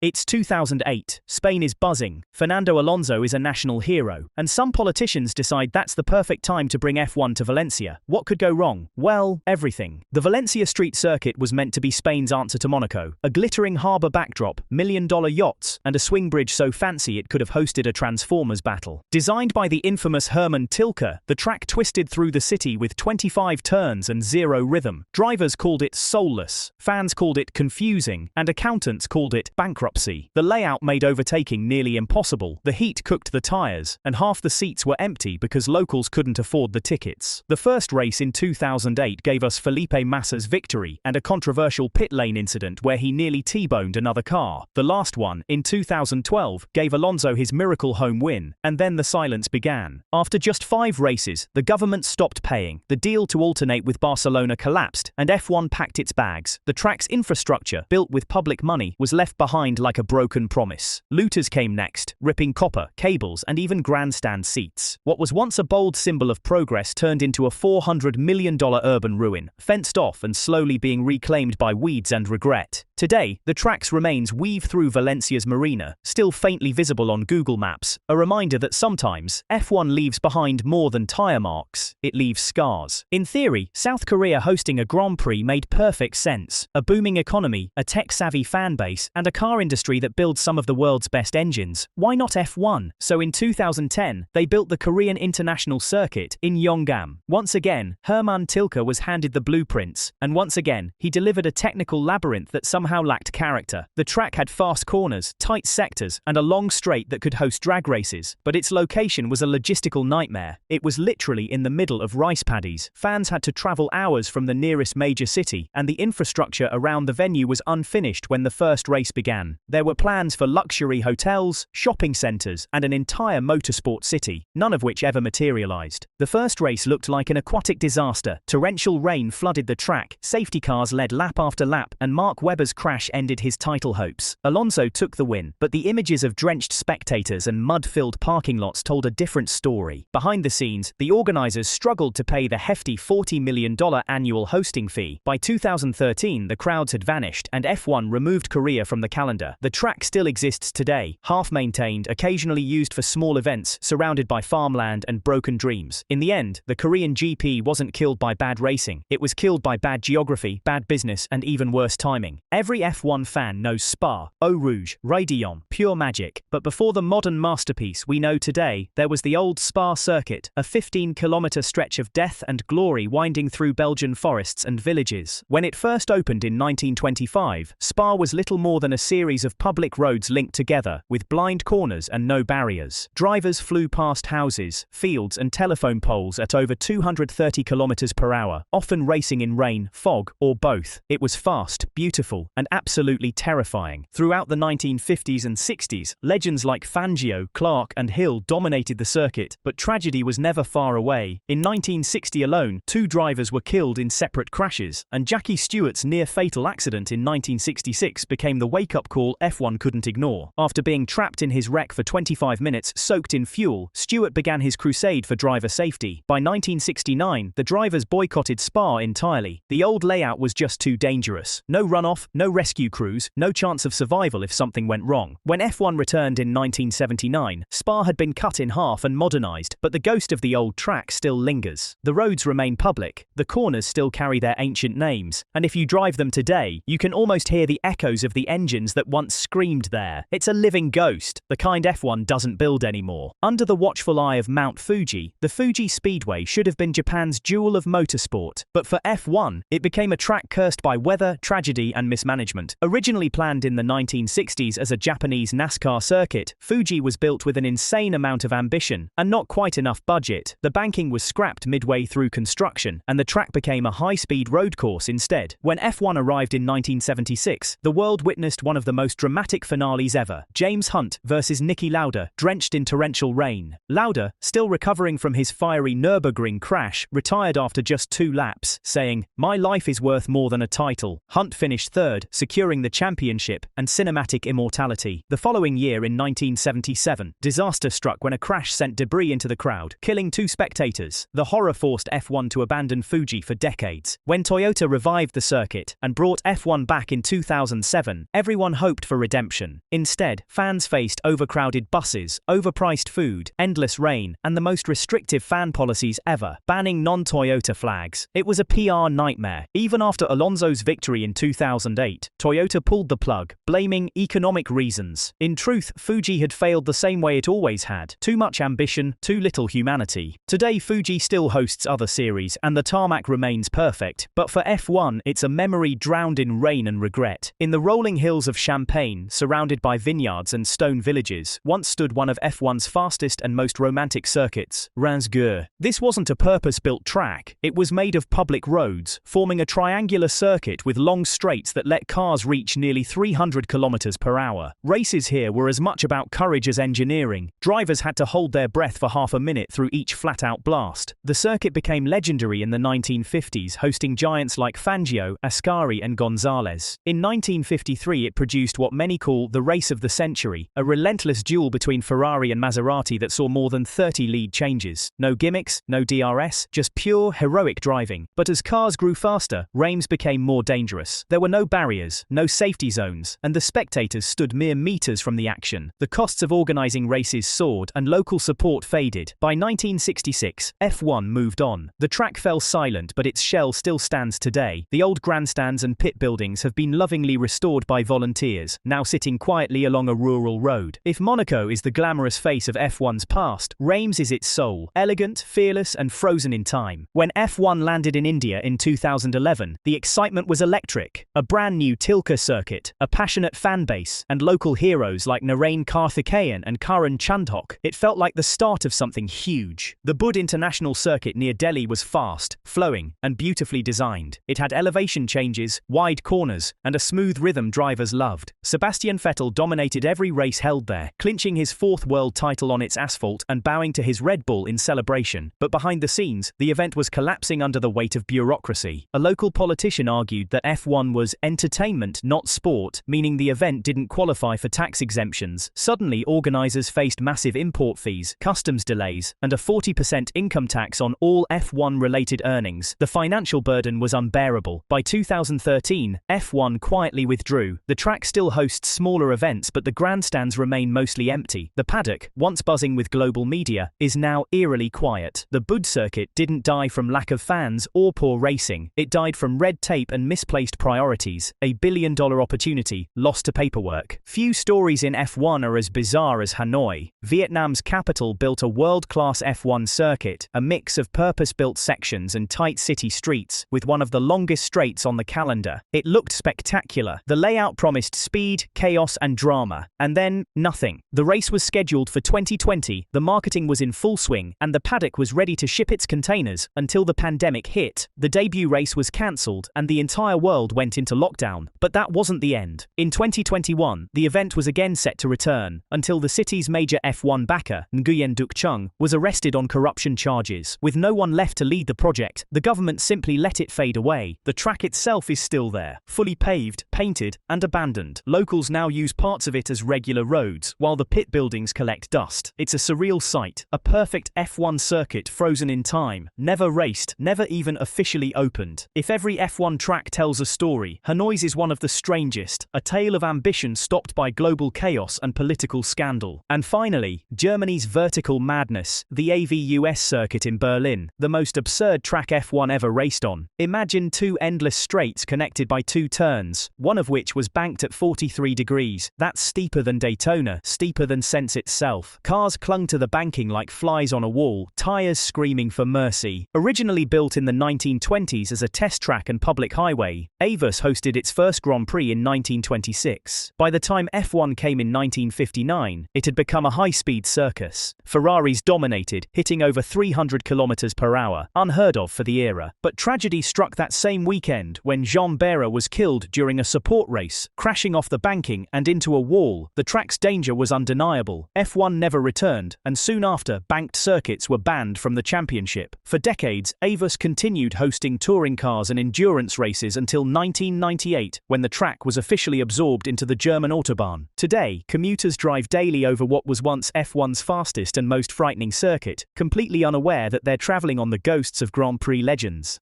It's 2008, Spain is buzzing, Fernando Alonso is a national hero, and some politicians decide that's the perfect time to bring F1 to Valencia. What could go wrong? Well, everything. The Valencia Street Circuit was meant to be Spain's answer to Monaco. A glittering harbour backdrop, million-dollar yachts, and a swing bridge so fancy it could have hosted a Transformers battle. Designed by the infamous Hermann Tilke, the track twisted through the city with 25 turns and zero rhythm. Drivers called it soulless, fans called it confusing, and accountants called it bankruptcy. The layout made overtaking nearly impossible, the heat cooked the tyres, and half the seats were empty because locals couldn't afford the tickets. The first race in 2008 gave us Felipe Massa's victory and a controversial pit lane incident where he nearly T-boned another car. The last one, in 2012, gave Alonso his miracle home win, and then the silence began. After just 5 races, the government stopped paying, the deal to alternate with Barcelona collapsed, and F1 packed its bags. The track's infrastructure, built with public money, was left behind like a broken promise. Looters came next, ripping copper, cables, and even grandstand seats. What was once a bold symbol of progress turned into a $400 million urban ruin, fenced off and slowly being reclaimed by weeds and regret. Today, the track's remains weave through Valencia's marina, still faintly visible on Google Maps, a reminder that sometimes, F1 leaves behind more than tyre marks, it leaves scars. In theory, South Korea hosting a Grand Prix made perfect sense. A booming economy, a tech-savvy fan base, and a car industry that builds some of the world's best engines. Why not F1? So in 2010, they built the Korean International Circuit in Yeongnam. Once again, Hermann Tilke was handed the blueprints, and once again, he delivered a technical labyrinth that somehow lacked character. The track had fast corners, tight sectors, and a long straight that could host drag races, but its location was a logistical nightmare. It was literally in the middle of rice paddies. Fans had to travel hours from the nearest major city, and the infrastructure around the venue was unfinished when the first race began. There were plans for luxury hotels, shopping centers, and an entire motorsport city, none of which ever materialized. The first race looked like an aquatic disaster. Torrential rain flooded the track, safety cars led lap after lap, and Mark Webber's crash ended his title hopes. Alonso took the win, but the images of drenched spectators and mud-filled parking lots told a different story. Behind the scenes, the organizers struggled to pay the hefty $40 million annual hosting fee. By 2013, the crowds had vanished, and F1 removed Korea from the calendar. The track still exists today, half-maintained, occasionally used for small events, surrounded by farmland and broken dreams. In the end, the Korean GP wasn't killed by bad racing. It was killed by bad geography, bad business, and even worse timing. Every F1 fan knows Spa, Eau Rouge, Raidillon, pure magic. But before the modern masterpiece we know today, there was the old Spa circuit, a 15-kilometer stretch of death and glory winding through Belgian forests and villages. When it first opened in 1925, Spa was little more than a series of public roads linked together, with blind corners and no barriers. Drivers flew past houses, fields, and telephone poles at over 230 kilometers per hour, often racing in rain, fog, or both. It was fast, beautiful, and absolutely terrifying. Throughout the 1950s and 60s, legends like Fangio, Clark, and Hill dominated the circuit, but tragedy was never far away. In 1960 alone, 2 drivers were killed in separate crashes, and Jackie Stewart's near-fatal accident in 1966 became the wake-up call F1 couldn't ignore. After being trapped in his wreck for 25 minutes, soaked in fuel, Stewart began his crusade for driver safety. By 1969, the drivers boycotted Spa entirely. The old layout was just too dangerous. No runoff, no rescue crews, no chance of survival if something went wrong. When F1 returned in 1979, Spa had been cut in half and modernized, but the ghost of the old track still lingers. The roads remain public, the corners still carry their ancient names, and if you drive them today, you can almost hear the echoes of the engines that once screamed there. It's a living ghost, the kind F1 doesn't build anymore. Under the watchful eye of Mount Fuji, the Fuji Speedway should have been Japan's jewel of motorsport, but for F1, it became a track cursed by weather, tragedy, and mismanagement. Originally planned in the 1960s as a Japanese NASCAR circuit, Fuji was built with an insane amount of ambition and not quite enough budget. The banking was scrapped midway through construction, and the track became a high-speed road course instead. When F1 arrived in 1976, the world witnessed one of the most dramatic finales ever. James Hunt versus Niki Lauda, drenched in torrential rain. Lauda, still recovering from his fiery Nürburgring crash, retired after just 2 laps, saying, "My life is worth more than a title." Hunt finished third, recovered, securing the championship and cinematic immortality. The following year in 1977, disaster struck when a crash sent debris into the crowd, killing 2 spectators. The horror forced F1 to abandon Fuji for decades. When Toyota revived the circuit and brought F1 back in 2007, everyone hoped for redemption. Instead, fans faced overcrowded buses, overpriced food, endless rain, and the most restrictive fan policies ever, banning non-Toyota flags. It was a PR nightmare. Even after Alonso's victory in 2008, Toyota pulled the plug, blaming economic reasons. In truth, Fuji had failed the same way it always had: too much ambition, too little humanity. Today, Fuji still hosts other series, and the tarmac remains perfect, but for F1, it's a memory drowned in rain and regret. In the rolling hills of Champagne, surrounded by vineyards and stone villages, once stood one of F1's fastest and most romantic circuits, Reims-Gurs. This wasn't a purpose-built track, it was made of public roads, forming a triangular circuit with long straights that let cars reach nearly 300 kilometers per hour. Races here were as much about courage as engineering. Drivers had to hold their breath for half a minute through each flat-out blast. The circuit became legendary in the 1950s, hosting giants like Fangio, Ascari and Gonzalez. In 1953 it produced what many call the race of the century, a relentless duel between Ferrari and Maserati that saw more than 30 lead changes. No gimmicks, no DRS, just pure, heroic driving. But as cars grew faster, Reims became more dangerous. There were no barriers, no safety zones, and the spectators stood mere meters from the action. The costs of organizing races soared, and local support faded. By 1966, F1 moved on. The track fell silent, but its shell still stands today. The old grandstands and pit buildings have been lovingly restored by volunteers, now sitting quietly along a rural road. If Monaco is the glamorous face of F1's past, Reims is its soul, elegant, fearless, and frozen in time. When F1 landed in India in 2011, the excitement was electric. A brand new Tilke circuit, a passionate fan base, and local heroes like Narain Karthikeyan and Karan Chandhok. It felt like the start of something huge. The Bud International Circuit near Delhi was fast, flowing, and beautifully designed. It had elevation changes, wide corners, and a smooth rhythm drivers loved. Sebastian Vettel dominated every race held there, clinching his 4th world title on its asphalt and bowing to his Red Bull in celebration. But behind the scenes, the event was collapsing under the weight of bureaucracy. A local politician argued that F1 was entertainment, not sport, meaning the event didn't qualify for tax exemptions. Suddenly, organizers faced massive import fees, customs delays, and a 40% income tax on all F1-related earnings. The financial burden was unbearable. By 2013, F1 quietly withdrew. The track still hosts smaller events, but the grandstands remain mostly empty. The paddock, once buzzing with global media, is now eerily quiet. The Bud circuit didn't die from lack of fans or poor racing. It died from red tape and misplaced priorities, a billion-dollar opportunity lost to paperwork. Few stories in F1 are as bizarre as Hanoi. Vietnam's capital built a world-class F1 circuit, a mix of purpose-built sections and tight city streets, with one of the longest straights on the calendar. It looked spectacular. The layout promised speed, chaos, and drama. And then, nothing. The race was scheduled for 2020, the marketing was in full swing, and the paddock was ready to ship its containers until the pandemic hit. The debut race was cancelled, and the entire world went into lockdown. But that wasn't the end. In 2021, the event was again set to return, until the city's major F1 backer, Nguyen Duc Chung, was arrested on corruption charges. With no one left to lead the project, the government simply let it fade away. The track itself is still there, fully paved, painted, and abandoned. Locals now use parts of it as regular roads, while the pit buildings collect dust. It's a surreal sight, a perfect F1 circuit frozen in time, never raced, never even officially opened. If every F1 track tells a story, Hanoi's is one of the strangest, a tale of ambition stopped by global chaos and political scandal. And finally, Germany's vertical madness, the AVUS circuit in Berlin, the most absurd track F1 ever raced on. Imagine 2 endless straights connected by 2 turns, one of which was banked at 43 degrees. That's steeper than Daytona, steeper than Sense itself. Cars clung to the banking like flies on a wall, tires screaming for mercy. Originally built in the 1920s as a test track and public highway, Avus hosted its first Grand Prix in 1926. By the time F1 came in 1959, it had become a high-speed circus. Ferraris dominated, hitting over 300 kilometers per hour, unheard of for the era. But tragedy struck that same weekend when Jean Behra was killed during a support race, crashing off the banking and into a wall. The track's danger was undeniable. F1 never returned, and soon after, banked circuits were banned from the championship. For decades, Avus continued hosting touring cars and endurance races until 1998. 1988, when the track was officially absorbed into the German Autobahn. Today, commuters drive daily over what was once F1's fastest and most frightening circuit, completely unaware that they're traveling on the ghosts of Grand Prix legends.